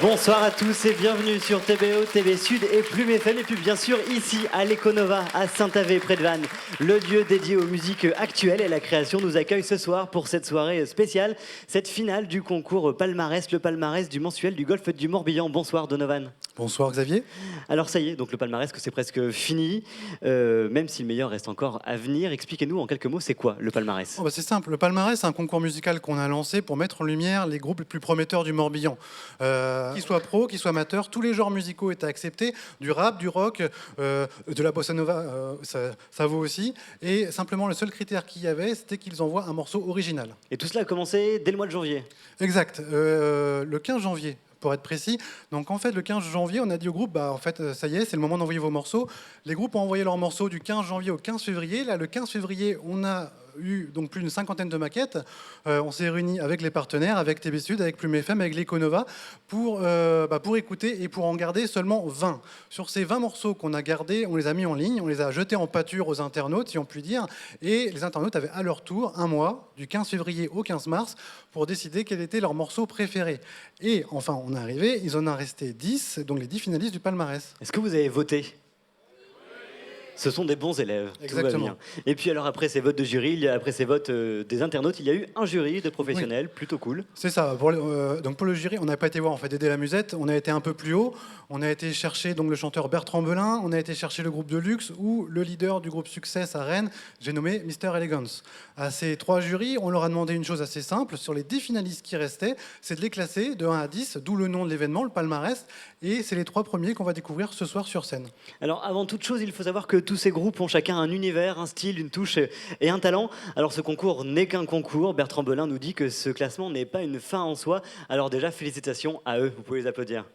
Bonsoir à tous et bienvenue sur TBO, TV Sud et Plume FM. Et puis bien sûr ici à l'Econova à Saint-Avé près de Vannes. Le lieu dédié aux musiques actuelles et la création nous accueille ce soir pour cette soirée spéciale. Cette finale du concours Palmarès, le palmarès du mensuel du Golfe du Morbihan. Bonsoir Donovan. Bonsoir Xavier. Alors ça y est, donc le palmarès que c'est presque fini, même si le meilleur reste encore à venir. Expliquez-nous en quelques mots, c'est quoi le palmarès ? C'est simple, le palmarès c'est un concours musical qu'on a lancé pour mettre en lumière les groupes les plus prometteurs du Morbihan. Qu'ils soient pros, qu'ils soient amateurs, tous les genres musicaux étaient acceptés, du rap, du rock, de la bossa nova, ça vaut aussi. Et simplement le seul critère qu'il y avait, c'était qu'ils envoient un morceau original. Et tout cela a commencé dès le mois de janvier. Exact, le 15 janvier. Pour être précis. Donc en fait, le 15 janvier, on a dit au groupe, ça y est, c'est le moment d'envoyer vos morceaux. Les groupes ont envoyé leurs morceaux du 15 janvier au 15 février. Là, le 15 février, on a eu donc plus d'une cinquantaine de maquettes. On s'est réunis avec les partenaires, avec TV Sud, avec Plume FM, avec l'Econova, pour écouter et pour en garder seulement 20. Sur ces 20 morceaux qu'on a gardés, on les a mis en ligne, on les a jetés en pâture aux internautes, si on peut dire, et les internautes avaient à leur tour un mois, du 15 février au 15 mars, pour décider quel était leur morceau préféré. Et enfin, on est arrivé, il en a resté 10, donc les 10 finalistes du palmarès. Est-ce que vous avez voté ? Ce sont des bons élèves. Exactement. Tout va bien. Et puis alors après ces votes de jury, après ces votes des internautes, il y a eu un jury de professionnels, oui. Plutôt cool. C'est ça. Donc pour le jury, on n'a pas été voir en fait Dédé la Musette, on a été un peu plus haut. On a été chercher donc le chanteur Bertrand Belin, on a été chercher le groupe de luxe ou le leader du groupe Success à Rennes, j'ai nommé Mr Elegance. À ces 3 jurys, on leur a demandé une chose assez simple, sur les 10 finalistes qui restaient, c'est de les classer de 1 à 10, d'où le nom de l'événement, le palmarès, et c'est les 3 premiers qu'on va découvrir ce soir sur scène. Alors avant toute chose, il faut savoir que tous ces groupes ont chacun un univers, un style, une touche et un talent. Alors ce concours n'est qu'un concours. Bertrand Belin nous dit que ce classement n'est pas une fin en soi. Alors déjà, félicitations à eux, vous pouvez les applaudir.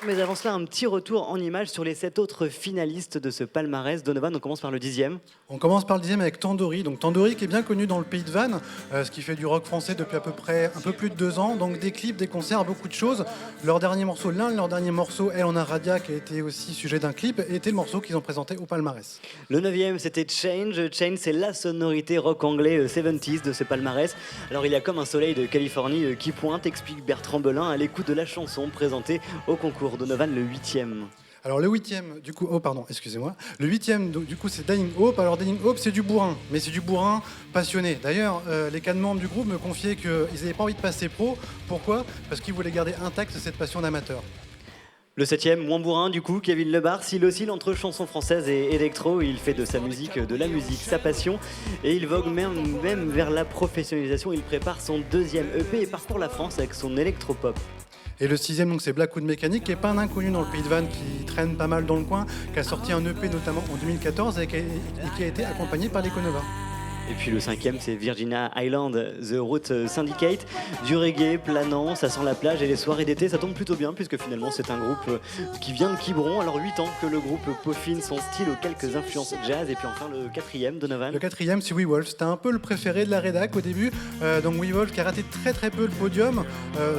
Mais avant cela, un petit retour en images sur les 7 autres finalistes de ce palmarès. Donovan, on commence par le 10e. On commence par le 10e avec Tandoori. Donc Tandoori qui est bien connu dans le pays de Vannes, ce qui fait du rock français depuis à peu près un peu plus de 2 ans. Donc des clips, des concerts, beaucoup de choses. Leur dernier morceau, l'un de leurs derniers morceaux, Elle en a Radia, qui a été aussi sujet d'un clip, était le morceau qu'ils ont présenté au palmarès. Le 9e, c'était Change. Change, c'est la sonorité rock anglais 70s de ce palmarès. Alors il y a comme un soleil de Californie qui pointe, explique Bertrand Belin à l'écoute de la chanson présentée au concours. Donovan, le 8e. Alors le 8e, du coup, Le 8e, du coup, c'est Dying Hope. Alors Dying Hope, c'est du bourrin, mais c'est du bourrin passionné. D'ailleurs, les 4 membres du groupe me confiaient qu'ils n'avaient pas envie de passer pro. Pourquoi ? Parce qu'ils voulaient garder intacte cette passion d'amateur. Le 7e, moins bourrin du coup, Kevin Lebar, s'il oscille entre chansons françaises et électro, il fait de sa musique, de la musique, sa passion, et il vogue même vers la professionnalisation. Il prépare son 2e EP et parcourt la France avec son électropop. Et le 6e, donc, c'est Blackwood Mécanique, qui n'est pas un inconnu dans le pays de Vannes, qui traîne pas mal dans le coin, qui a sorti un EP notamment en 2014 et qui a été accompagné par l'Econova. Et puis le 5e, c'est Virginia Island, The Root Syndicate, du reggae planant, ça sent la plage et les soirées d'été, ça tombe plutôt bien puisque finalement c'est un groupe qui vient de Quiberon. Alors 8 ans que le groupe peaufine son style aux quelques influences jazz. Et puis enfin le 4e, Donovan. Le 4e, c'est We Wolf, c'était un peu le préféré de la rédac au début. Donc We Wolf qui a raté très peu le podium,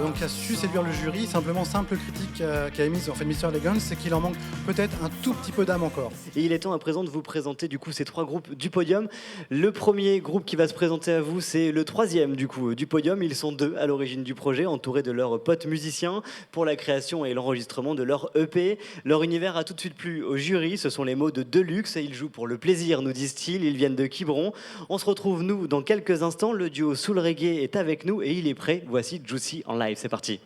donc qui a su séduire le jury. Simple critique qu'a émise en fait Mr. Elegance, c'est qu'il en manque peut-être un tout petit peu d'âme encore. Et il est temps à présent de vous présenter du coup ces 3 groupes du podium. Le premier groupe qui va se présenter à vous, c'est le 3e du coup du podium. Ils sont 2 à l'origine du projet, entourés de leurs potes musiciens pour la création et l'enregistrement de leur EP. Leur univers a tout de suite plu au jury. Ce sont les mots de Deluxe et ils jouent pour le plaisir, nous disent-ils. Ils viennent de Quiberon. On se retrouve nous dans quelques instants. Le duo Soul Reggae est avec nous et il est prêt. Voici Juicy en live. C'est parti.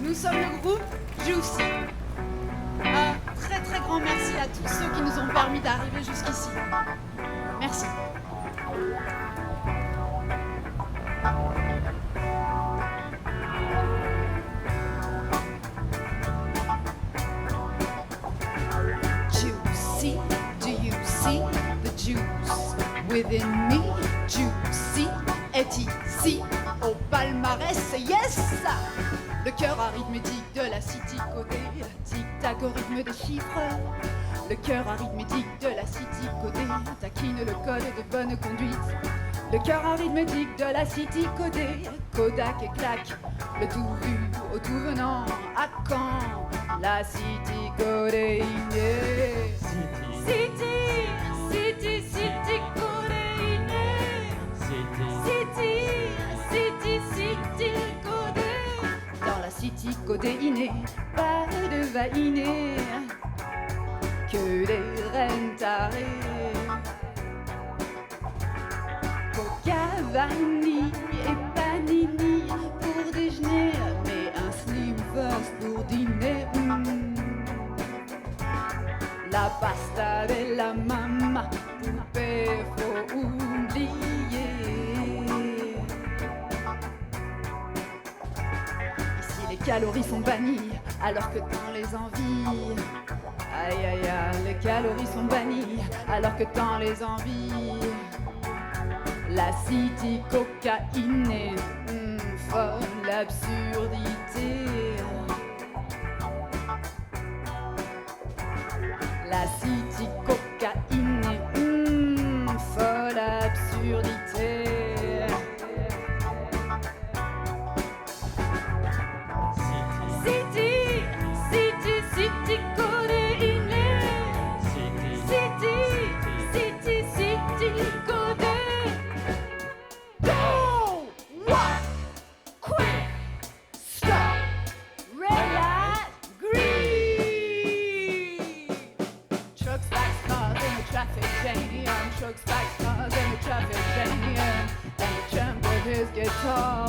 Nous sommes le groupe Juicy. Un très grand merci à tous ceux qui nous ont permis d'arriver jusqu'ici. Merci. Juicy, do you see the juice within me? Juicy est ici au palmarès, yes! Le cœur arithmétique de la city codée, tic-tac au rythme des chiffres. Le cœur arithmétique de la city codée taquine le code de bonne conduite. Le cœur arithmétique de la city codée, Kodak et claque, le tout vu au tout venant. À quand la city codée? Yeah. City, codéiné, pas de vainé, que des reines tarées. Coca, vanille et panini pour déjeuner, mais un slim fast pour dîner. La pasta de la mamma, poupée, faut oublier. Ici les calories sont bannies, alors que dans les envies, aïe aïe aïe, les calories sont bannies, alors que dans les envies, la city cocaïnée, folle absurdité. La city cocaïnée, folle absurdité. City, city, city codéiné. City, city, city codé. Go! What? Quick! Stop! Red light, green! Trucks, bikes, cars in the traffic jam. Trucks, bikes, cars in the traffic jam. And the champ with his guitar.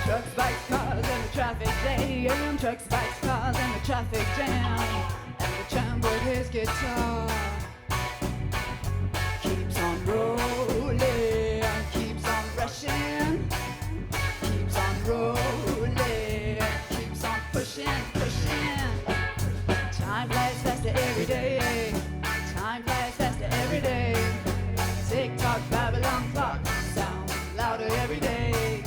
Trucks, bikes, cars in the traffic jam. Trucks, bikes, cars in the traffic jam. And the champ with his guitar keeps on rolling, keeps on rushing, keeps on rolling, keeps on pushing, pushing. Time flies faster every day. Time flies faster every day. Tick-tock, Babylon clock sounds louder every day.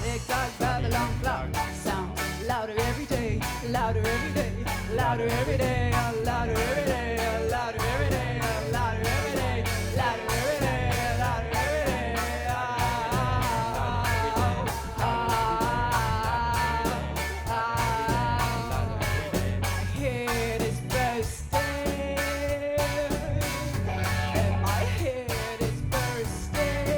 Tick-tock, Babylon clock sounds louder every day. Louder every day. Louder every day. Louder every day. Louder every day. Louder every day. Louder every day. Louder every day. My head is bursting, and my head is bursting.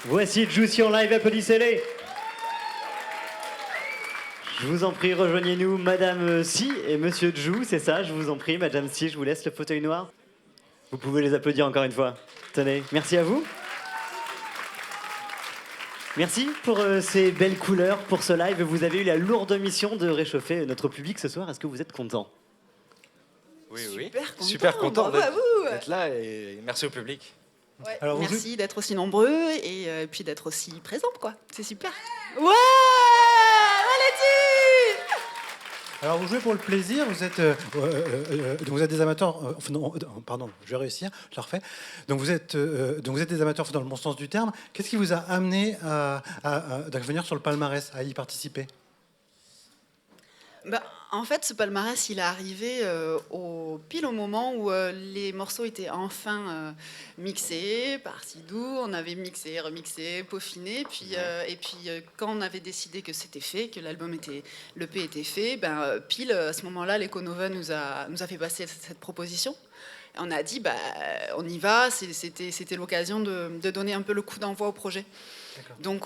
Voici Juicy en live, applaudissez-les. Je vous en prie, rejoignez-nous, Madame Si et Monsieur Jou, c'est ça, je vous en prie. Madame Si, je vous laisse le fauteuil noir. Vous pouvez les applaudir encore une fois. Tenez, merci à vous. Merci pour ces belles couleurs, pour ce live. Vous avez eu la lourde mission de réchauffer notre public ce soir. Est-ce que vous êtes content? Oui, Super content bravo à vous. d'être là et merci au public. Ouais, Alors, vous- merci d'être aussi nombreux et puis d'être aussi présents, quoi. C'est super. Ouais, allez-y. Alors vous jouez pour le plaisir, vous êtes des amateurs, pardon, je vais réussir, je le refais. Donc vous êtes des amateurs dans le bon sens du terme. Qu'est-ce qui vous a amené à venir sur le palmarès, à y participer? Bah, en fait, ce palmarès, il est arrivé pile au moment où les morceaux étaient enfin mixés, partis d'où on avait mixé, remixé, peaufiné. Et puis, quand on avait décidé que c'était fait, que l'EP était fait, pile à ce moment-là, l'Econova nous a fait passer cette proposition. Et on a dit, on y va. C'était l'occasion de donner un peu le coup d'envoi au projet. Donc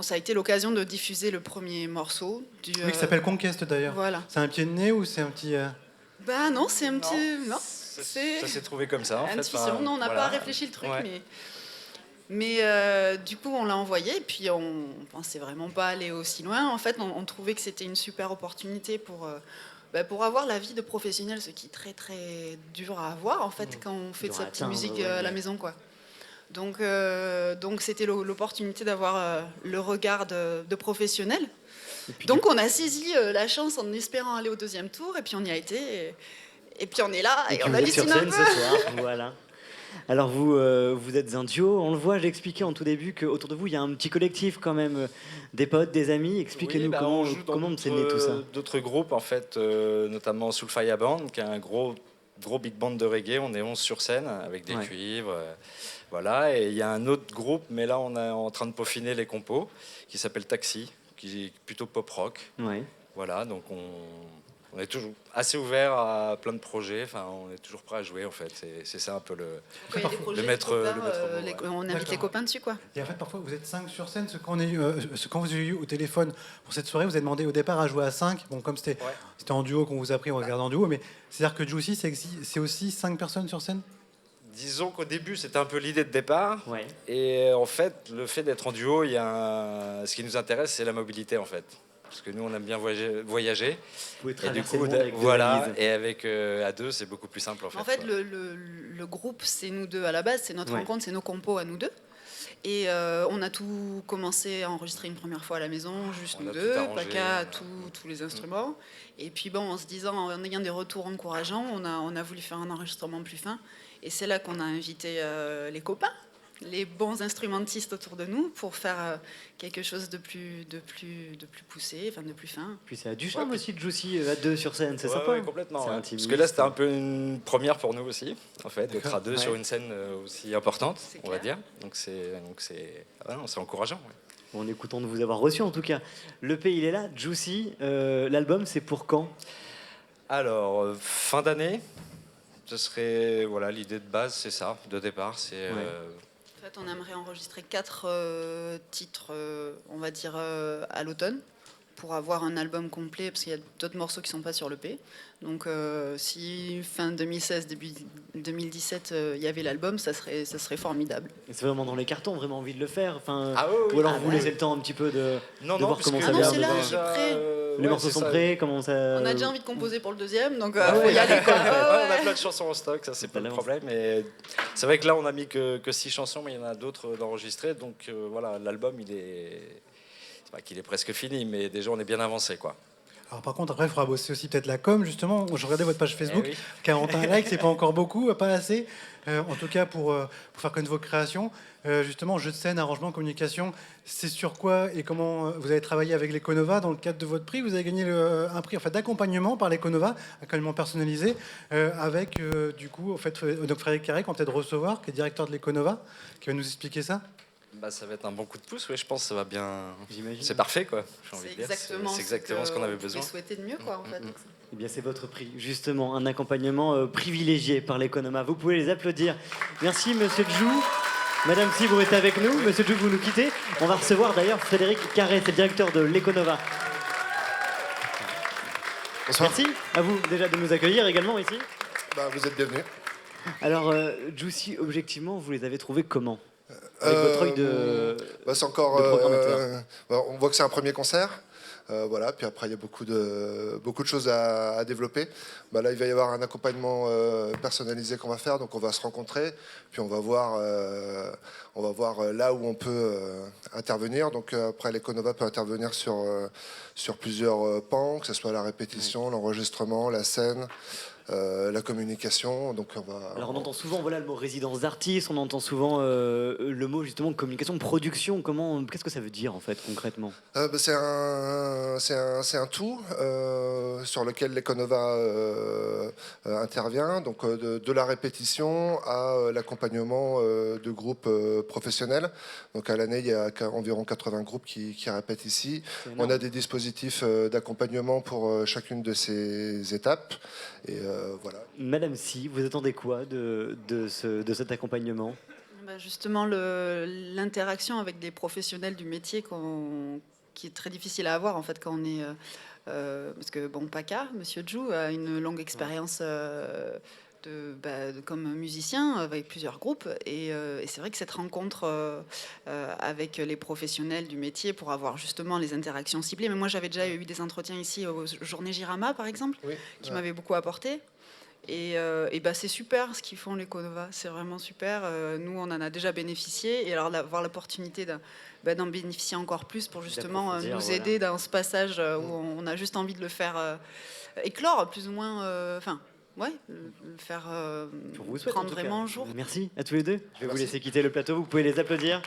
ça a été l'occasion de diffuser le premier morceau. Oui, qui s'appelle Conquest d'ailleurs. Voilà. C'est un pied de nez ou c'est un petit... Bah non, c'est un petit... Non, Ça c'est s'est trouvé comme ça en fait. intuition. Enfin, Non, on n'a voilà. pas réfléchi le truc, Ouais. mais du coup, on l'a envoyé, et puis on pensait vraiment pas aller aussi loin. En fait, on trouvait que c'était une super opportunité pour avoir l'avis de professionnels, ce qui est très très dur à avoir en fait quand on fait de Dur sa à petite atteindre, musique ouais, à la ouais. maison, quoi. Donc c'était l'opportunité d'avoir le regard de professionnels. Et puis, Donc on a saisi la chance en espérant aller au deuxième tour, et puis on y a été, et puis on est là, et puis on vous êtes sur hallucine un scène peu. ce soir. Voilà. Alors vous êtes un duo, on le voit, j'ai expliqué en tout début qu'autour de vous, il y a un petit collectif quand même, des potes, des amis. Expliquez-nous Oui, on comment joue dans c'est né tout ça. d'autres groupes en fait, notamment Soulfire Band, qui est un gros big band de reggae. On est 11 sur scène avec des Ouais. cuivres. Voilà, et il y a un autre groupe, mais là on est en train de peaufiner les compos, qui s'appelle Taxi, qui est plutôt pop rock. Ouais. Voilà, donc on est toujours assez ouvert à plein de projets. Enfin, on est toujours prêt à jouer en fait. C'est ça un peu le. Quand il y a des projets, Le maître- les copains, le maître mot, on invite D'accord. les copains dessus, quoi. Et en fait, parfois, vous êtes 5 sur scène. Quand vous avez eu au téléphone pour cette soirée, vous avez demandé au départ à jouer à 5. Bon, comme c'était en duo qu'on vous a pris, on regarde en duo. Mais c'est-à-dire que Juicy, c'est aussi 5 personnes sur scène? Disons qu'au début, c'était un peu l'idée de départ. Ouais. Et en fait, le fait d'être en duo, ce qui nous intéresse, c'est la mobilité en fait. Parce que nous, on aime bien voyager. Vous pouvez Et du traverser coup, le monde avec deux voilà. valises. Et avec à deux, c'est beaucoup plus simple en fait. En fait, quoi. le groupe, c'est nous deux à la base, c'est notre Ouais. rencontre, c'est nos compos à nous deux. Et on a tout commencé à enregistrer une première fois à la maison, juste On nous a deux, tout arrangé, Paca, voilà. tous les instruments. Et puis bon, en se disant, en ayant des retours encourageants, on a voulu faire un enregistrement plus fin. Et c'est là qu'on a invité les copains, les bons instrumentistes autour de nous, pour faire quelque chose de plus poussé, enfin de plus fin. Puis ça a du charme Ouais, aussi de Juicy à deux sur scène, c'est Ouais, sympa. ouais, complètement. C'est ouais. intimiste. Parce que là, c'était un peu une première pour nous aussi, en fait, d'être à deux Ouais. sur une scène aussi importante, C'est on va clair. dire. Donc c'est encourageant. Ouais. Bon, on est content de vous avoir reçu en tout cas. L'EP il est là, Juicy. L'album c'est pour quand? Alors, fin d'année, ce serait l'idée de base, c'est ça, de départ, c'est En fait, on aimerait enregistrer 4 titres, on va dire, à l'automne, pour avoir un album complet, parce qu'il y a d'autres morceaux qui ne sont pas sur l'EP. Donc, si fin 2016, début 2017, il y avait l'album, ça serait formidable. Et c'est vraiment dans les cartons, vraiment envie de le faire. Enfin, Ah oui, oui. ou alors Ah vous oui. laissez le temps un petit peu de Non, voir parce comment que- ça Ah non, vient. c'est là, déjà. c'est prêt. Les morceaux sont prêts, comment ça. On a déjà envie de composer pour le deuxième, donc Ah faut ouais. y aller, quoi. Ouais, on a Ouais. plein de chansons en stock, ça c'est pas le L'avance. problème. Et c'est vrai que là on a mis que 6 chansons, mais il y en a d'autres d'enregistrées. Donc l'album c'est pas qu'il est presque fini, mais déjà on est bien avancé quoi. Alors par contre, après, il faudra bosser aussi peut-être la com, justement. Je regardais votre page Facebook, Eh oui. 41 likes, c'est pas encore beaucoup, pas assez. En tout cas, pour faire connaître vos créations. Justement, jeu de scène, arrangement, communication, c'est sur quoi et comment vous avez travaillé avec l'Econova dans le cadre de votre prix? Vous avez gagné un prix en fait, d'accompagnement par l'Econova, accompagnement personnalisé, avec du coup, en fait, donc Frédéric Carré, qu'on va peut-être recevoir, qui est directeur de l'Econova, qui va nous expliquer ça. Bah, ça va être un bon coup de pouce, je pense que ça va bien. J'imagine. C'est parfait quoi. J'ai envie C'est de dire. exactement, C'est exactement ce qu'on avait on pouvait besoin. souhaiter de mieux, quoi, en fait. Eh bien, c'est votre prix, justement, un accompagnement privilégié par l'Economa. Vous pouvez les applaudir. Merci, Monsieur Jou. Madame Si, vous restez avec nous. Monsieur Jou, vous nous quittez. On va recevoir d'ailleurs Frédéric Carré, c'est le directeur de l'Econova. Bonsoir. Merci à vous déjà de nous accueillir également ici. Vous êtes bienvenus. Alors, Juicy, objectivement, vous les avez trouvés comment? Avec votre œil de... C'est encore. de programmateur. On voit que c'est un premier concert. Voilà. Puis après, il y a beaucoup de choses à développer. Là, il va y avoir un accompagnement personnalisé qu'on va faire. Donc, on va se rencontrer. Puis, on va voir là où on peut intervenir. Donc, après, l'Econova peut intervenir sur plusieurs pans, que ce soit la répétition, l'enregistrement, la scène. La communication, donc Alors on entend souvent le mot résidence d'artiste, on entend souvent le mot justement communication, production. Qu'est-ce que ça veut dire en fait concrètement? C'est un tout sur lequel l'Econova intervient, donc de la répétition à l'accompagnement de groupes professionnels. Donc à l'année, il y a environ 80 groupes qui répètent ici. On a des dispositifs d'accompagnement pour chacune de ces étapes. Et voilà. Madame Si, vous attendez quoi de cet accompagnement? Justement, l'interaction avec des professionnels du métier qui est très difficile à avoir en fait quand on est... parce que Paca, Monsieur Jou, a une longue expérience comme musicien avec plusieurs groupes et c'est vrai que cette rencontre avec les professionnels du métier pour avoir justement les interactions ciblées, mais moi j'avais déjà eu des entretiens ici aux Journées Girama par exemple, qui m'avaient beaucoup apporté. Et c'est super ce qu'ils font l'Econova, c'est vraiment super. Nous, on en a déjà bénéficié. Et alors, avoir l'opportunité d'en bénéficier encore plus pour justement nous aider dans ce passage où on a juste envie de le faire éclore, plus ou moins. Le faire prendre vraiment jour. Merci à tous les deux. Je vais vous laisser quitter le plateau, vous pouvez les applaudir.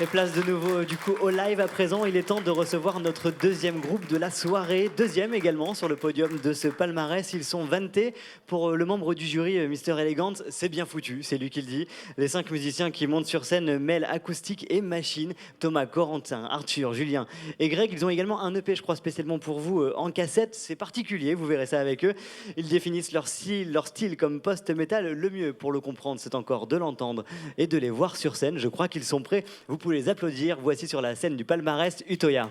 Et place de nouveau du coup au live à présent. Il est temps de recevoir notre deuxième groupe de la soirée. Deuxième également sur le podium de ce palmarès. Ils sont vantés. Pour le membre du jury, Mister Elegance, c'est bien foutu, c'est lui qui le dit. Les 5 musiciens qui montent sur scène mêlent acoustique et machine. Thomas, Corentin, Arthur, Julien et Greg. Ils ont également un EP, je crois, spécialement pour vous en cassette. C'est particulier, vous verrez ça avec eux. Ils définissent leur style comme post-metal. Le mieux pour le comprendre, c'est encore de l'entendre et de les voir sur scène. Je crois qu'ils sont prêts. Vous pouvez les applaudir. Voici sur la scène du palmarès Utoya.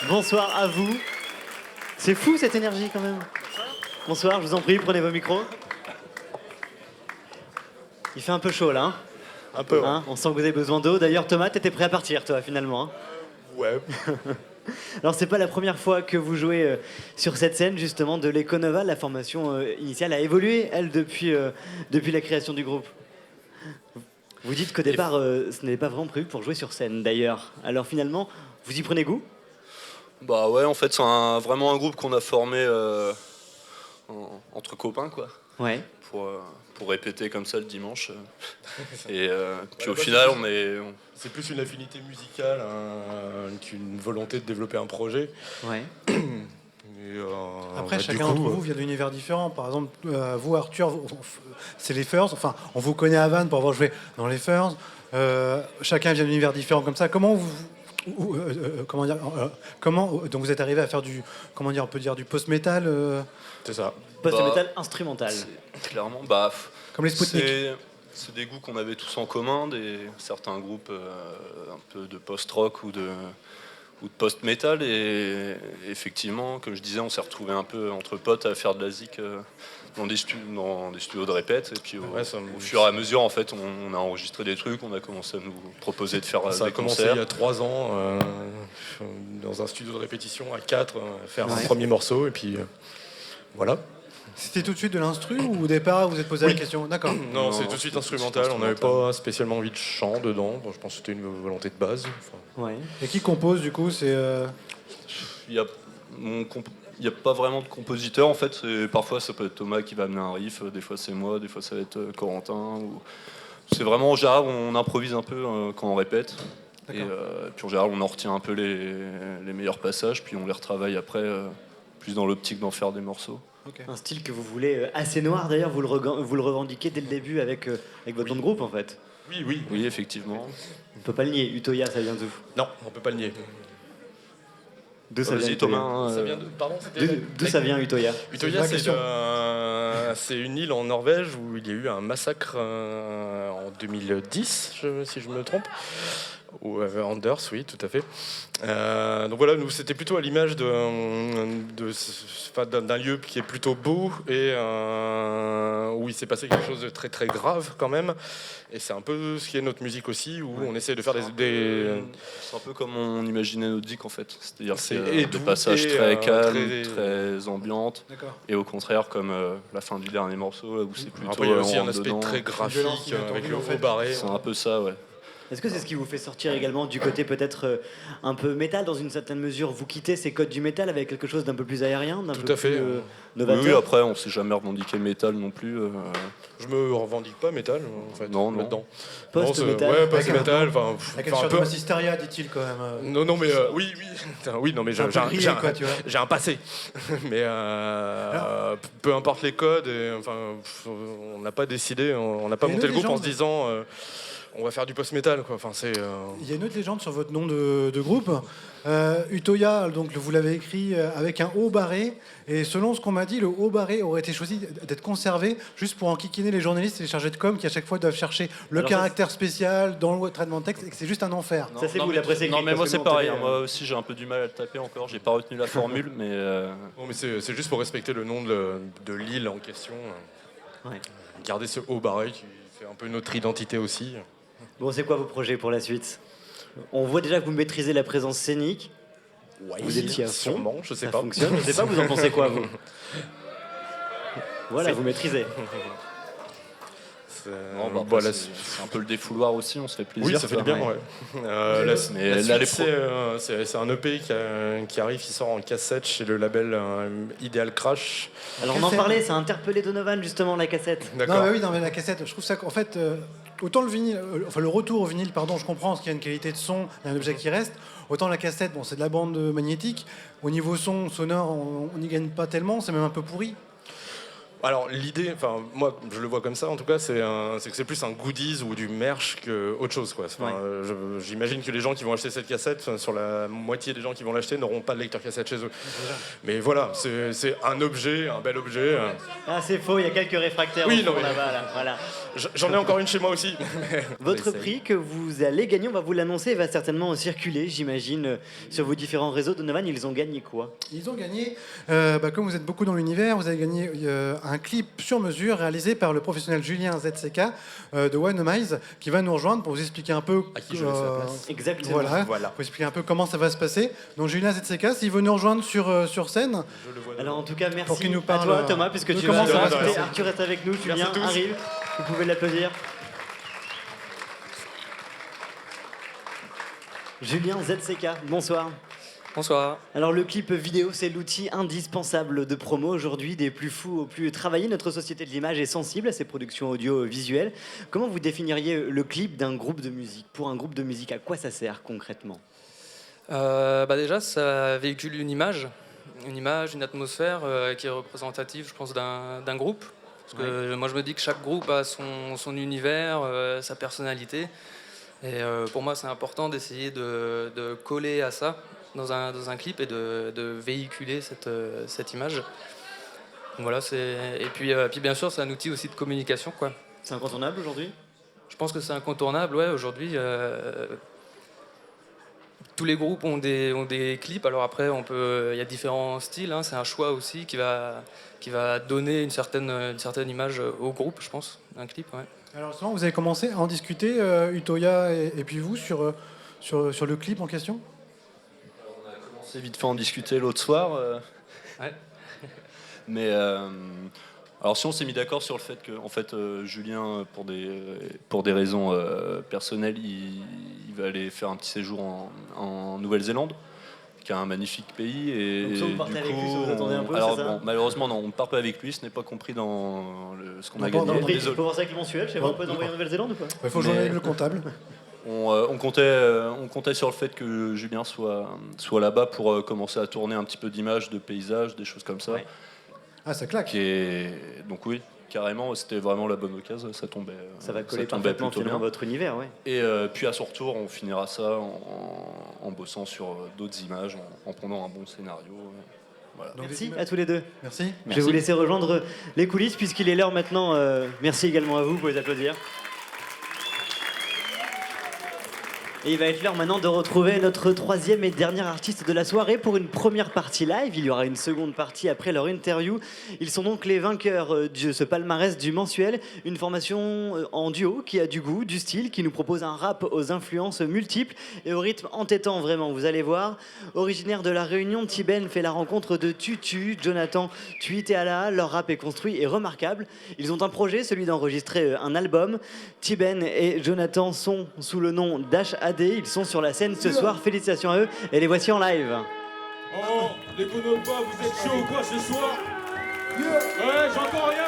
Bonsoir à vous. C'est fou cette énergie quand même. Bonsoir, je vous en prie, prenez vos micros. Il fait un peu chaud là. Hein, Un peu, ouais. On sent que vous avez besoin d'eau. D'ailleurs, Thomas, t'étais prêt à partir, toi, finalement. Hein. Ouais. Alors, c'est pas la première fois que vous jouez sur cette scène, justement, de l'Econova. La formation initiale a évolué, elle, depuis la création du groupe. Vous dites qu'au départ, ce n'était pas vraiment prévu pour jouer sur scène, d'ailleurs. Alors, finalement, vous y prenez goût ? Bah ouais, en fait, c'est vraiment un groupe qu'on a formé entre copains, quoi. Ouais. Pour répéter comme ça le dimanche. Et puis au final, C'est plus une affinité musicale qu'une volonté de développer un projet. Ouais. Et, Après, du chacun coup, d'entre vous vient d'univers différents. Par exemple, vous, Arthur, c'est les Furs. Enfin, on vous connaît à Vannes pour avoir joué dans les Furs. Chacun vient d'univers différents comme ça. Comment donc vous êtes arrivé à faire on peut dire du post-metal c'est ça. Post-metal instrumental. clairement, comme les Spoutnik. c'est des goûts qu'on avait tous en commun, certains groupes un peu de post-rock ou de post-metal. Et effectivement, comme je disais, on s'est retrouvés un peu entre potes à faire de la zik dans des studios de répète. Et puis au fur et à mesure, en fait, on a enregistré des trucs, on a commencé à nous proposer de faire Ça a des commencé concerts. il y a 3 ans, dans un studio de répétition à 4, faire un premier morceau, et puis voilà. C'était tout de suite de l'instru ou au départ vous êtes posé la question? D'accord. Non, Non, c'est tout de suite c'est tout de suite instrumental, on n'avait instrumental. pas spécialement envie de chant dedans, bon, je pense que c'était une volonté de base. Enfin, Ouais. Et qui compose du coup? C'est Il n'y a pas vraiment de compositeur, en fait. Parfois, ça peut être Thomas qui va amener un riff, des fois c'est moi, des fois ça va être Corentin. C'est vraiment en général, on improvise un peu quand on répète. Et puis en général, on en retient un peu les meilleurs passages, puis on les retravaille après, plus dans l'optique d'en faire des morceaux. Un style que vous voulez assez noir d'ailleurs, vous le revendiquez dès le début avec votre nom de groupe en fait. Oui, effectivement. On peut pas le nier, Utoya, ça vient d'où? Non, on peut pas le nier. D'où ça vient, Vas-y Utoya? Thomas. Ça vient de... Pardon, c'était... D'où ça vient, Utoya? Utoya, C'est la c'est une île en Norvège où il y a eu un massacre en 2010, si je me trompe. Ou Anders, oui, tout à fait. Donc voilà, nous c'était plutôt à l'image d'un lieu qui est plutôt beau et où il s'est passé quelque chose de très très grave quand même. Et c'est un peu ce qui est notre musique aussi, où on essaie de faire C'est un peu comme on imaginait notre zik en fait. C'est-à-dire C'est des doux passages et, très calmes, très- très ambiantes. D'accord. Et au contraire, comme la fin du dernier morceau, là, où c'est plutôt. Après, il y a aussi on un rentre aspect dedans. très graphique violence inattendue, avec le en fait. haut barré. C'est un peu ça, ouais. Est-ce que c'est ce qui vous fait sortir également du côté peut-être un peu métal dans une certaine mesure? Vous quittez ces codes du métal avec quelque chose d'un peu plus aérien, d'un Tout peu à fait. plus novateur? Oui, après, on s'est jamais revendiqué métal non plus. Je me revendique pas métal en fait. Non, non. là-dedans. Post-métal. Ouais, Avec post-métal. La question un de peu. Thomas Hysteria, dit-il quand même. Non, non, mais oui, oui. Putain, oui, non, mais C'est un peu grillé, quoi, tu vois. j'ai un passé. Mais peu importe les codes, on n'a pas décidé, on n'a pas Il y a monté une le groupe en légende. se disant on va faire du post-metal, quoi. Enfin, c'est. Il y a une autre légende sur votre nom de groupe. Utoya, donc vous l'avez écrit avec un haut barré. Et selon ce qu'on m'a dit, le haut barré aurait été choisi d'être conservé juste pour enquiquiner les journalistes et les chargés de com qui à chaque fois doivent chercher le Alors ça, caractère spécial dans le traitement de texte et que c'est juste un enfer. Ça, c'est Non, vous, mais la presse Non, écrite, mais moi parce que c'est nous, on pareil. tenait, Moi aussi, j'ai un peu du mal à le taper encore. J'ai pas retenu la formule, mais. Bon, mais c'est juste pour respecter le nom de l'île en question. Ouais. Garder ce haut barré qui fait un peu notre identité aussi. Bon, c'est quoi vos projets pour la suite? On voit déjà que vous maîtrisez la présence scénique. Vous étiez à fond. Sûrement, je sais Ça pas. fonctionne. Je sais pas, vous en pensez quoi, vous? Voilà, C'est- vous maîtrisez. Non, bah, après, voilà, c'est un peu le défouloir aussi. On se fait plaisir. oui, ça fait du quoi. bien, ouais. Mais La là, les suite, c'est un EP qui arrive, qui sort en cassette chez le label Ideal Crash. Alors, on en parlait, ça a interpellé Donovan, justement, la cassette. Non, D'accord. mais oui, non, mais la cassette, je trouve ça qu'en fait, autant le vinyle, enfin le retour au vinyle, pardon, je comprends, parce qu'il y a une qualité de son, il y a un objet qui reste. Autant la cassette, bon, c'est de la bande magnétique. Au niveau son, sonore, on n'y gagne pas tellement, c'est même un peu pourri. Alors l'idée, enfin moi je le vois comme ça en tout cas, c'est que c'est plus un goodies ou du merch que autre chose quoi. Enfin, j'imagine que les gens qui vont acheter cette cassette, sur la moitié des gens qui vont l'acheter n'auront pas de lecteur cassette chez eux. Mais voilà, c'est un objet, un bel objet. Ah, c'est faux, il y a quelques réfractaires Oui, au fond, non, mais- là-bas, là. Voilà. J'en ai encore une chez moi aussi. Votre Essaye. prix que vous allez gagner, on va vous l'annoncer, il va certainement circuler, j'imagine, sur vos différents réseaux. Donovan, ils ont gagné quoi? Ils ont gagné, comme vous êtes beaucoup dans l'univers, vous avez gagné un clip sur mesure réalisé par le professionnel Julien ZCK de One Mize qui va nous rejoindre pour vous expliquer un peu. À qui je laisse la place. Exactement. Voilà, Voilà. pour expliquer un peu comment ça va se passer. Donc Julien ZCK, s'il veut nous rejoindre sur scène, Je le vois. Alors en tout cas, merci Pour qu'il nous à parle, toi Thomas, puisque de tu comment vas ça va se rester. passer. Arthur reste avec nous, Julien tous. arrive, vous pouvez l'applaudir. Julien ZCK, bonsoir. Bonsoir. Alors le clip vidéo, c'est l'outil indispensable de promo aujourd'hui, des plus fous aux plus travaillés. Notre société de l'image est sensible à ces productions audiovisuelles. Comment vous définiriez le clip d'un groupe de musique? Pour un groupe de musique, à quoi ça sert concrètement? Déjà, ça véhicule une image, une atmosphère qui est représentative, je pense, d'un groupe. Parce que moi, je me dis que chaque groupe a son univers, sa personnalité. Et pour moi, c'est important d'essayer de coller à ça dans un clip et de véhiculer cette image. Donc voilà, et puis bien sûr, c'est un outil aussi de communication, quoi. C'est incontournable aujourd'hui? Je pense que c'est incontournable, ouais, aujourd'hui. Tous les groupes ont des clips. Alors après, il y a différents styles. Hein. C'est un choix aussi qui va donner une certaine image au groupe, je pense, un clip. Ouais. alors justement, vous avez commencé à en discuter, Utoya et puis vous, sur le clip en question. On s'est vite fait en discuter l'autre soir. Ouais. Mais alors si on s'est mis d'accord sur le fait que en fait, Julien, pour des raisons personnelles, il va aller faire un petit séjour en Nouvelle-Zélande, qui est un magnifique pays. Et Donc ça, vous partez du avec coup, lui, ça vous attendez un peu, alors, c'est ça bon, malheureusement, non, on ne part pas avec lui, ce n'est pas compris dans ce qu'on a Non, gagné. non, Il Désolé. faut voir ça avec le mensuel, je sais pas, on peut envoyer en Nouvelle-Zélande ou pas? Il faut Mais- jouer avec le comptable. On comptait sur le fait que Julien soit là-bas pour commencer à tourner un petit peu d'images, de paysages, des choses comme ça. Ouais. Ah, ça claque. Donc oui, carrément, c'était vraiment la bonne occasion, ça tombait. Ça va coller tombait parfaitement plutôt finalement bien. votre univers, ouais. Et puis à son retour, on finira ça en bossant sur d'autres images, en prenant un bon scénario. Voilà. Donc, Merci les à tous les deux. Merci. Je vais vous laisser rejoindre les coulisses puisqu'il est l'heure maintenant. Merci également à vous, vous pouvez applaudir. Et il va être l'heure maintenant de retrouver notre troisième et dernier artiste de la soirée pour une première partie live. Il y aura une seconde partie après leur interview. Ils sont donc les vainqueurs de ce palmarès du mensuel. Une formation en duo qui a du goût, du style, qui nous propose un rap aux influences multiples et au rythme entêtant vraiment, vous allez voir. Originaire de la Réunion, Tiben fait la rencontre de Tutu, Jonathan, Tuit et Ala. Leur rap est construit et remarquable. Ils ont un projet, celui d'enregistrer un album. Tiben et Jonathan sont sous le nom d'HAD. Ils sont sur la scène ce soir. Félicitations à eux et les voici en live. Oh, les Konopa, vous êtes chaud ou quoi ce soir? Ouais, j'entends rien.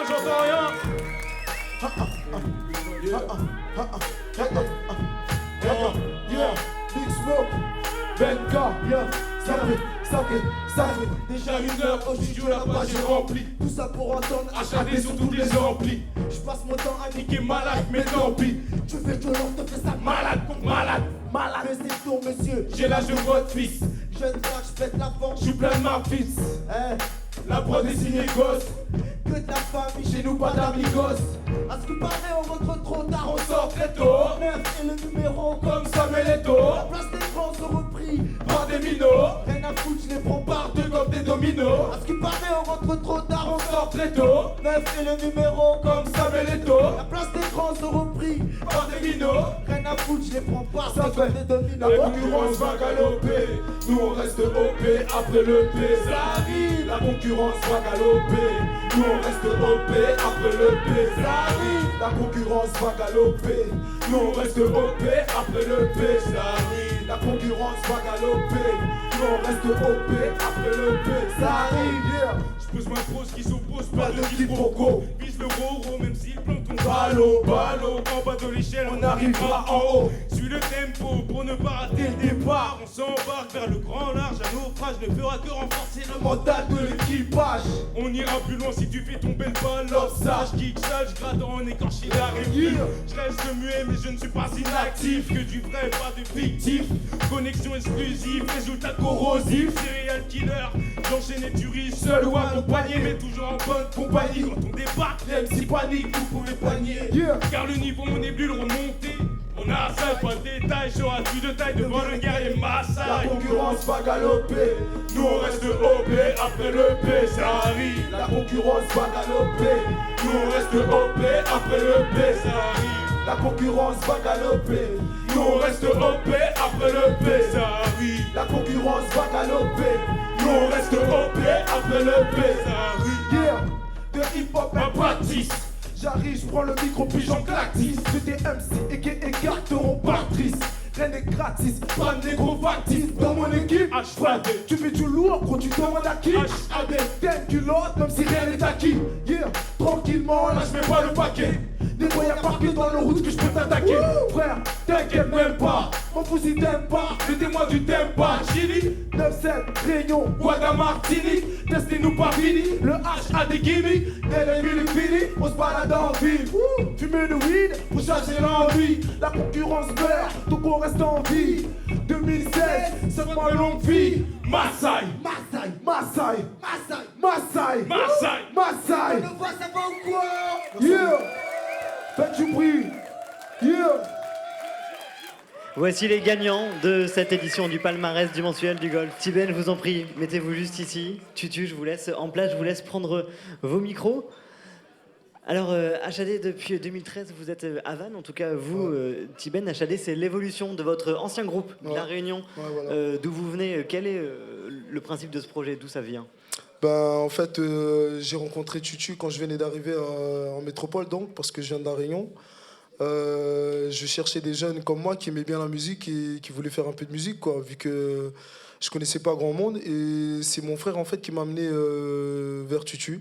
Big Smoke, Benka, ça fait déjà 1 heure, aujourd'hui la page est remplie. Tout ça pour entendre HAD sur tous les amplis. Je passe mon temps à niquer malade, mais tant pis. Tu fais que l'on te fait ça malade. Mais c'est ton monsieur, j'ai l'âge de votre fils. Jeune frère, je pète la forme, je suis plein de ma fils. La prod est signée gosse. Que de la famille, chez nous pas d'amigos. À ce que paraît, on rentre trop tard, on sort très tôt. 9 et le numéro comme Samuel Eto'o. La place d'écran se repris par des minots. Rien à foutre, je les prends par deux comme des dominos. À ce qui paraît, on rentre trop tard, on sort très tôt. 9 et le numéro comme Samuel Eto'o. La place d'écran se repris par des minots. Rien à foutre, je les prends par deux comme des dominos. La concurrence va galoper, nous on reste OP après le P. Ça arrive, la concurrence va galoper, nous on reste OP après le P. Ça arrive, la concurrence va galoper, nous on reste OP après le P. Ça arrive, la concurrence va galoper, nous on reste OP après le P. Ça arrive, yeah. Je pose ma pose qui s'oppose, pas de quiproquo. Vise le gros, même s'il plante ton ballot. En bas de l'échelle, on arrivera en haut. Suis le tempo pour ne pas rater le départ. On s'embarque vers le grand large. Un naufrage ne fera que renforcer le mental de l'équipage. On ira plus loin si tu fais tomber le ballon. Sage, kick, sale, je gratte en écorché la réplique. Je reste muet, mais je ne suis pas inactif. Que du vrai, pas de fictif. Connexion exclusive, résultat corrosif. Serial killer, j'enchaîne et tu ris seul ou accompagné, mais toujours en bonne compagnie. Quand on débarque, les MC panique, vous pouvez panier. Car le niveau, on est plus le remonter. On a ça, pas de détails, sera-tu de taille devant le guerrier Maasai. La concurrence va galoper, nous on reste OP après le P. Ça arrive, la concurrence va galoper, nous on reste OP après le P. Ça arrive, la concurrence va galoper, nous on reste OP après le P. Ça arrive, la concurrence va galoper, nous on reste OP après le P. Ça arrive, yeah, de hip-hop à practice. J'arrive, je prends le micro puis j'en claquisse. J'étais MC et qui écarteront Patrice. Rien n'est gratis, pas de négro factice. Dans mon équipe, HAD. Tu fais du lourd, gros tu demandes à qui? HAD. T'aimes culotte, même si rien n'est acquis. Yeah, tranquillement, là je mets pas le paquet. Des moyens parqués dans le route que je peux t'attaquer. Frère, t'inquiète même pas, m'en fous si t'aimes pas. Mettez-moi du tempa, Chili 9-7, Réunion, Guada Martinique. Testez-nous pas fini, le H a des gimmicks. Dès le mille fini, on se balade en ville. Fumer le weed pour chasser l'envie. La concurrence meurt, donc on reste en vie. 2016, c'est ma longue vie. Maasai, Maasai, Maasai, Maasai, Maasai, Maasai, Maasai. On ne voit ça pas ou quoi? Yeah. Faites du bruit. Yeah. Voici les gagnants de cette édition du palmarès du mensuel du golf. Tiben, je vous en prie, mettez-vous juste ici. Tutu, je vous laisse en place, je vous laisse prendre vos micros. Alors, HAD, depuis 2013, vous êtes à Vannes, en tout cas vous, Tiben. HAD, c'est l'évolution de votre ancien groupe, de La Réunion. Voilà. D'où vous venez, quel est le principe de ce projet, d'où ça vient? En fait, j'ai rencontré Tutu quand je venais d'arriver en métropole, donc, parce que je viens de La Réunion. Je cherchais des jeunes comme moi qui aimaient bien la musique et qui voulaient faire un peu de musique, quoi, vu que je connaissais pas grand monde. Et c'est mon frère, en fait, qui m'a amené vers Tutu.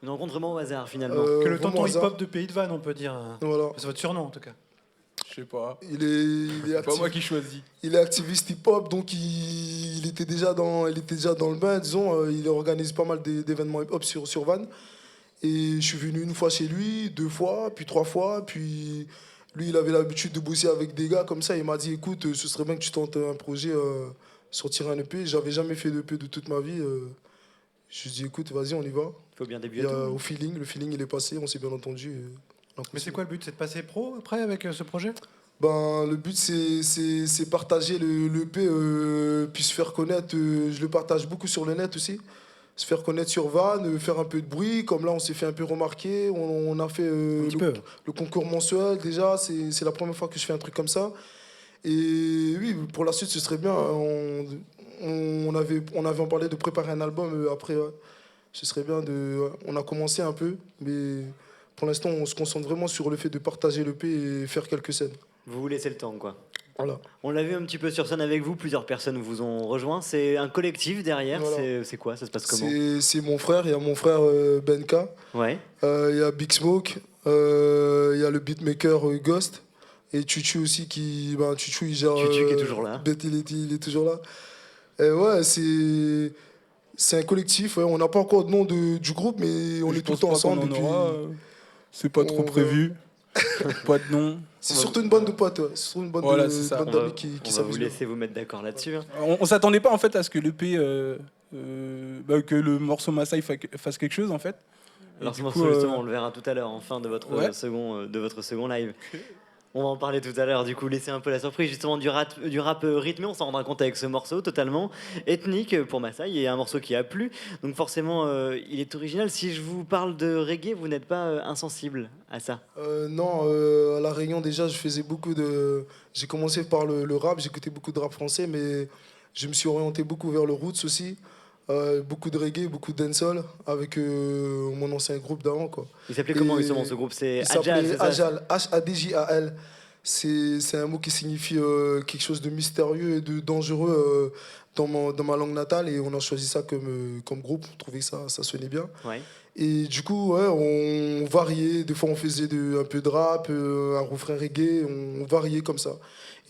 Une rencontre vraiment au hasard, finalement. Que le tonton hip-hop de Pays de Vannes, on peut dire. Voilà. C'est votre surnom, en tout cas. Je sais pas. Il est pas moi qui choisis. Il est activiste hip-hop, donc il était déjà dans le bain, disons. Il organise pas mal d'événements hip-hop sur Vannes. Et je suis venu une fois chez lui, 2 fois, puis 3 fois. Puis lui, il avait l'habitude de bosser avec des gars comme ça. Il m'a dit, écoute, ce serait bien que tu tentes un projet, sortir un EP. J'avais jamais fait d'EP de toute ma vie. Je lui ai dit, écoute, vas-y, on y va. Il faut bien débuter. Au feeling, le feeling, il est passé, on s'est bien entendu. Mais c'est quoi le but? C'est de passer pro après avec ce projet? Ben, le but, c'est partager le EP, puis se faire connaître. Je le partage beaucoup sur le net aussi. Se faire connaître sur Van, faire un peu de bruit. Comme là, on s'est fait un peu remarquer. On a fait le concours mensuel déjà. C'est la première fois que je fais un truc comme ça. Et oui, pour la suite, ce serait bien. On avait en parlé de préparer un album après. Ce serait bien de. On a commencé un peu, mais pour l'instant, on se concentre vraiment sur le fait de partager l'EP et faire quelques scènes. Vous vous laissez le temps, quoi. Voilà. On l'a vu un petit peu sur scène avec vous, plusieurs personnes vous ont rejoint. C'est un collectif derrière, Voilà. c'est quoi? Ça se passe comment? C'est mon frère, il y a mon frère Benka, Ouais. il y a Big Smoke, il y a le beatmaker Ghost, et Chuchu aussi qui... Ben, Chuchu, il gère... Chuchu qui est toujours là. Il est toujours là. Et ouais, c'est un collectif, ouais. On n'a pas encore de nom du groupe, mais on est tout le temps ensemble. On en aura, c'est pas trop prévu. Pas de nom. C'est surtout une bande de potes, ouais. C'est surtout une bande voilà, d'amis qui on va vous laisser vous mettre d'accord là-dessus. Hein. On s'attendait pas en fait à ce que l'EP, que le morceau Maasai fasse quelque chose en fait. Alors ce morceau justement, on le verra tout à l'heure en fin de votre, Ouais. second live. On va en parler tout à l'heure, du coup, laissez un peu la surprise justement du rap rythmé, on s'en rendra compte avec ce morceau totalement ethnique pour Maasai et un morceau qui a plu. Donc forcément, il est original. Si je vous parle de reggae, vous n'êtes pas insensible à ça? Non, à La Réunion déjà, je faisais beaucoup de... J'ai commencé par le rap, j'écoutais beaucoup de rap français, mais je me suis orienté beaucoup vers le roots aussi. Beaucoup de reggae, beaucoup de dancehall avec mon ancien groupe d'avant, quoi. Il s'appelait comment justement ce groupe? C'est Il s'appelait Ajal, H-A-D-J-A-L. C'est un mot qui signifie quelque chose de mystérieux et de dangereux dans ma langue natale, et on a choisi ça comme groupe. On trouvait que ça sonnait bien. Ouais. Et du coup, ouais, on variait. Des fois, on faisait un peu de rap, un refrain reggae. On variait comme ça.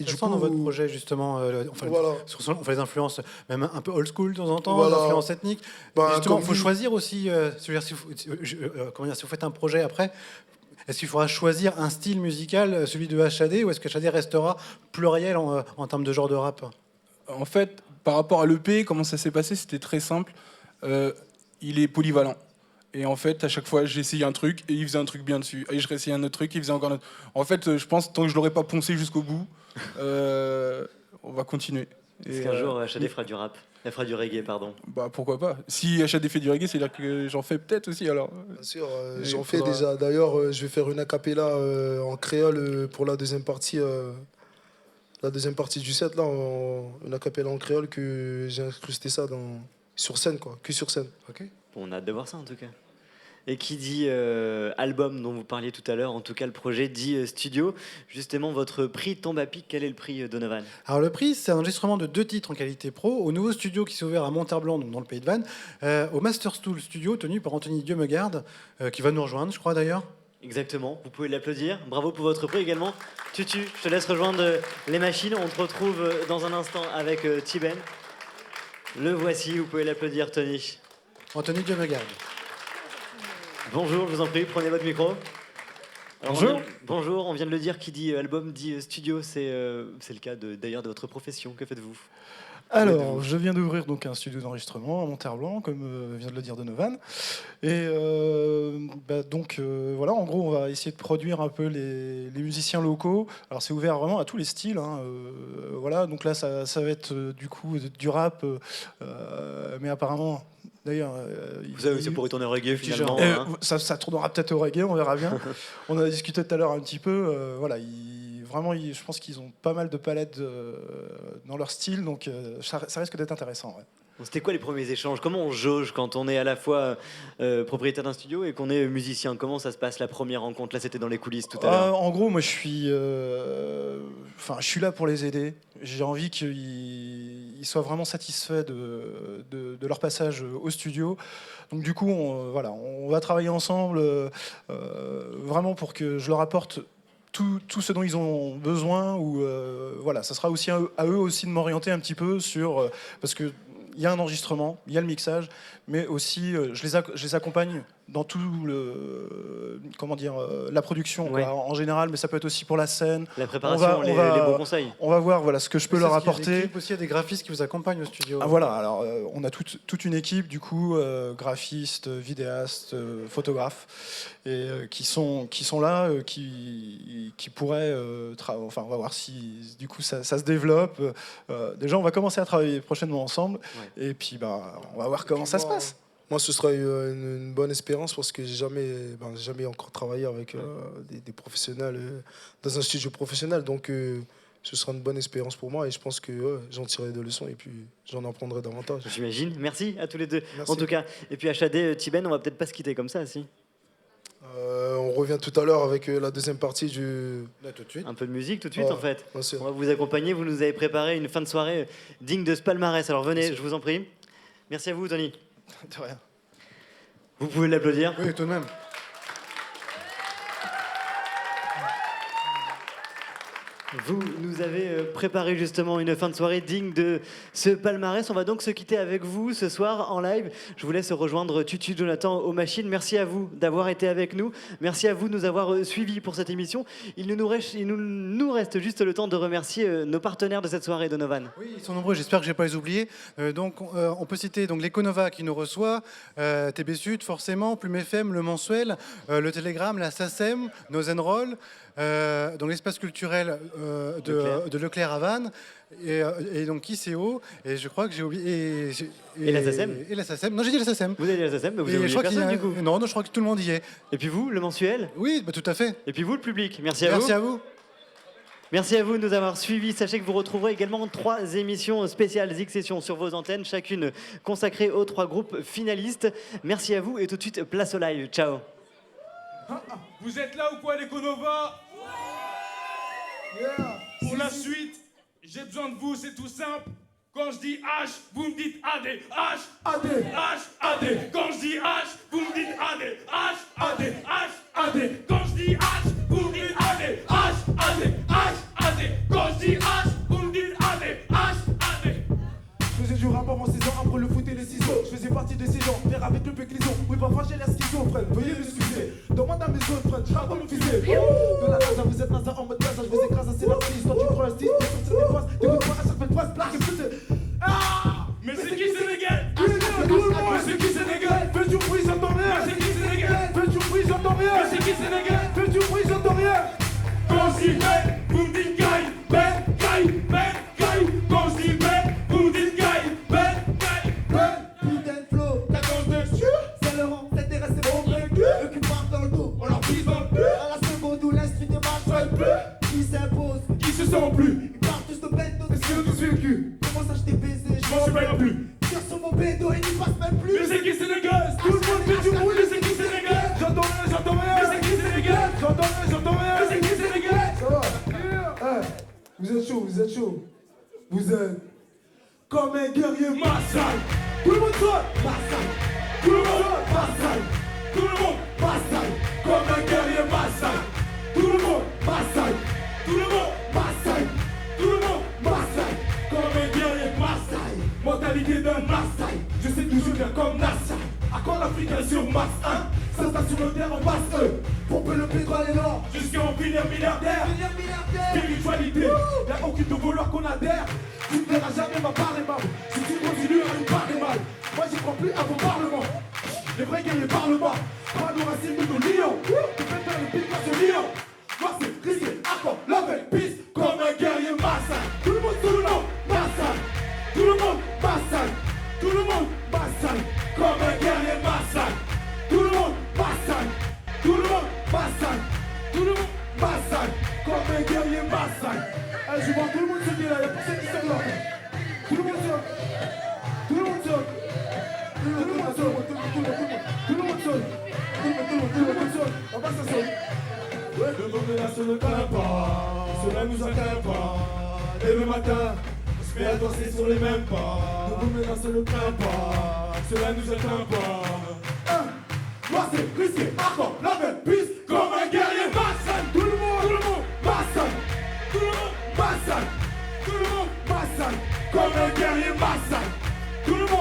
Et du coup, dans votre projet, justement, voilà. on fait des influences même un peu old school de temps en temps, Voilà. des influences ethniques. Bah, Justement, il faut comme choisir aussi, si vous faites un projet après, est-ce qu'il faudra choisir un style musical, celui de HAD, ou est-ce que HAD restera pluriel en termes de genre de rap? En fait, par rapport à l'EP, comment ça s'est passé, c'était très simple. Il est polyvalent. Et en fait, à chaque fois, j'essayais un truc et il faisait un truc bien dessus. Et je réessayais un autre truc, il faisait encore un autre. En fait, je pense, tant que je l'aurais pas poncé jusqu'au bout, on va continuer. Est-ce qu'un jour HAD fera du rap? Elle fera du reggae, pardon. Bah pourquoi pas. Si HAD fait du reggae, c'est-à-dire que j'en fais peut-être aussi alors. Bien sûr, j'en fais déjà. D'ailleurs, je vais faire une a cappella en créole pour la deuxième partie. La deuxième partie du set, là, une a cappella en créole, que j'ai incrusté ça sur scène, quoi, que sur scène. Ok. Bon, on a hâte de voir ça en tout cas. Et qui dit album dont vous parliez tout à l'heure, en tout cas le projet dit studio. Justement, votre prix tombe à pic. Quel est le prix, Donovan? Alors le prix, c'est un enregistrement de 2 titres en qualité pro au nouveau studio qui s'est ouvert à Monterblanc, donc dans le pays de Vannes, au Masterstool Studio tenu par Anthony Dieumegarde, qui va nous rejoindre, je crois d'ailleurs. Exactement, vous pouvez l'applaudir. Bravo pour votre prix également. Tutu, je te laisse rejoindre les machines. On te retrouve dans un instant avec Tiben. Le voici, vous pouvez l'applaudir, Tony. Anthony Dieumegarde. Bonjour, je vous en prie, prenez votre micro. Alors, Bonjour. Bonjour, on vient de le dire, qui dit album dit studio, c'est le cas d'ailleurs de votre profession. Que faites-vous? Alors, je viens d'ouvrir donc un studio d'enregistrement à Monterblanc, comme vient de le dire Donovan. Et voilà, en gros, on va essayer de produire un peu les musiciens locaux. Alors, c'est ouvert vraiment à tous les styles. Voilà, donc là, ça va être du coup du rap, mais apparemment. D'ailleurs, vous savez, c'est pour retourner au reggae finalement. Ça tournera peut-être au reggae, on verra bien. On a discuté tout à l'heure un petit peu. Voilà, je pense qu'ils ont pas mal de palettes dans leur style, donc ça risque d'être intéressant. Ouais. C'était quoi les premiers échanges? Comment on jauge quand on est à la fois propriétaire d'un studio et qu'on est musicien? Comment ça se passe la première rencontre? Là, c'était dans les coulisses tout à l'heure. En gros, moi, je suis là pour les aider. J'ai envie qu'ils soient vraiment satisfaits de leur passage au studio. Donc du coup, on va travailler ensemble vraiment pour que je leur apporte tout ce dont ils ont besoin. Ou ça sera aussi à eux aussi de m'orienter un petit peu sur parce que il y a un enregistrement, il y a le mixage, mais aussi je les accompagne dans tout la production quoi, en général, mais ça peut être aussi pour la scène. La préparation, les bons conseils. On va voir ce que je peux leur apporter. Il y a aussi, il y a des graphistes qui vous accompagnent au studio. Ah, voilà, alors on a toute une équipe du coup, graphistes, vidéastes, photographes, et qui sont là, qui pourraient, on va voir si du coup ça se développe. Déjà, on va commencer à travailler prochainement ensemble, et puis on va voir comment ça se passe. Moi, ce sera une bonne expérience parce que j'ai jamais encore travaillé avec des professionnels dans un studio professionnel. Donc, ce sera une bonne expérience pour moi et je pense que j'en tirerai des leçons et puis j'en apprendrai davantage. J'imagine. Merci à tous les deux. Merci. En tout cas. Et puis HAD, Tiben, on va peut-être pas se quitter comme ça, si. On revient tout à l'heure avec la deuxième partie du... Là, tout de suite. Un peu de musique tout de suite, en fait. Merci. On va vous accompagner. Vous nous avez préparé une fin de soirée digne de ce palmarès. Alors venez, je vous en prie. Merci à vous, Tony. De rien. Vous pouvez l'applaudir. Oui, tout de même. Vous nous avez préparé justement une fin de soirée digne de ce palmarès. On va donc se quitter avec vous ce soir en live. Je vous laisse rejoindre Tutu Jonathan aux machines. Merci à vous d'avoir été avec nous. Merci à vous de nous avoir suivis pour cette émission. Il nous reste juste le temps de remercier nos partenaires de cette soirée, Donovan. Oui, ils sont nombreux, j'espère que je n'ai pas les oubliés. On peut citer l'Econova qui nous reçoit, TB Sud forcément, Plume FM, Le Mensuel, le Télégramme, la SACEM, Nos Roll, dans l'espace culturel de Leclerc à Vannes, et donc ICO, et je crois que j'ai oublié... Et la SACEM. Et la SACEM. Non, j'ai dit la SACEM. Vous avez dit la SACEM, mais vous avez Et oublié personne du coup. Non, je crois que tout le monde y est. Et puis vous, le mensuel. Oui, tout à fait. Et puis vous, le public. Merci à vous. Merci à vous. Merci à vous de nous avoir suivis. Sachez que vous retrouverez également 3 émissions spéciales X-Session sur vos antennes, chacune consacrée aux 3 groupes finalistes. Merci à vous et tout de suite, place au live. Ciao. Vous êtes là ou quoi, les Conova? Pour la suite, j'ai besoin de vous, c'est tout simple. Quand je dis H, vous me dites AD. H, AD, H, AD. Quand je dis H, vous me dites AD. H, AD, H, AD. Quand je dis H, vous me dites AD. H, AD, H, AD. Quand je dis H, vous me dites AD. H, AD. Je faisais du rap avant 6 ans, après le foot et les ciseaux. Je faisais partie de ces gens, faire avec le péclison. Oui, parfois j'ai l'air schizophrène, veuillez m'excuser. Demande à mes autres frères, je rappe comme une fusée. De la NASA, vous êtes NASA en mode NASA, je vous écrase, c'est l'artiste. Toi tu prends un style, tu fais des phrases, t'écoutes pas à chaque fois de phrase, plaque et plus. Ah! Mais c'est qui Sénégal? Mais c'est qui Sénégal? Fais du bruit, j'entends rien. Mais c'est qui Sénégal? Fais du bruit, j'entends rien. Mais c'est qui Sénégal? Fais du bruit, j'entends rien. Quand je dis Ben, vous me dites Gaï, Ben, Gaï, Ben, Gaï. Quand je dis Ben, vous me dites Gaï, Ben, Gaï, Ben. Putain de flow, 14-2, c'est le rang, c'est terrassé au vaincu. Eux qui partent dans le dos, on leur pisse dans le cul. À la seconde où l'instru démarche, soit plus. Qui s'impose, qui se sent plus. ils partent tous de bête, Est-ce qu'ils ont tous vécu? comment ça je t'ai baisé, Je m'en souviens plus. tire sur mon bédo et n'y passe même plus. Mais c'est qui Sénégal? Tout le monde fait du bruit, Mais c'est qui Sénégal? j'entends rien, j'entends rien. Mais c'est qui Sénégal? J'entends rien, j'entends rien. Mais c'est qui Sénégal? Ça va? Vous êtes chaud, vous êtes chaud. Vous êtes comme un guerrier Maasai. Tout le monde saute Maasai. Tout le monde, Maasai. tout le monde, Maasai. comme un guerrier Maasai. Tout le monde Maasai. Tout le monde, Maasai. tout le monde, Maasai. comme un guerrier Maasai. Mentalité d'un Maasai. Je sais d'où je viens comme Nassa. À quand l'Africain sur Mars 1? Ça passe sur le terre en masse pomper le pétrole et l'or. Jusqu'à en finir milliardaire. Spiritualité, y'a aucune de voleurs qu'on adhère. Tu ne verras jamais ma part et mal. Si tu continues à une part et mal. Moi j'y crois plus à vos parlements. Les vrais guerriers parlent bas. Pas nos racines de nos lions. Tu fais faire le pic à ce lion. Moi c'est risqué, accord, love and peace. Comme un guerrier Maasai. Tout le monde, Maasai. Tout le monde, Maasai. tout le monde, Maasai. comme un guerrier Maasai. Tout le monde, Maasai. Tout le monde, Maasai. tout le monde, Maasai. comme un guerrier Maasai. Allez, je vois tout le monde se dire là, y'a personne qui sort là. Tout le monde saute. Tout le monde saute. Tout le monde saute. Tout le monde saute. Tout le monde saute. On va se sauter. Le monde là se ne craint pas, cela nous atteint pas. Et le matin, on se met à danser sur les mêmes pas. Le monde là se ne craint pas, cela nous atteint pas. Moi c'est risqué, accord, la même piste. Comme un guerrier Maasai. Tout le monde, Maasai. Tout le monde, Maasai. tout le monde, Maasai. comme un guerrier Maasai. Tout le monde,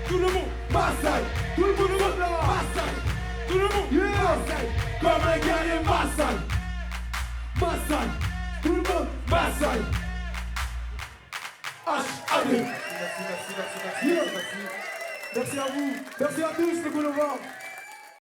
tout le monde, Maasai, tout le monde là, Maasai, tout le monde, Maasai, comme un guerrier Maasai, Maasai, tout le monde, Maasai. H.A.D. Merci à vous, merci à tous les Boulevards.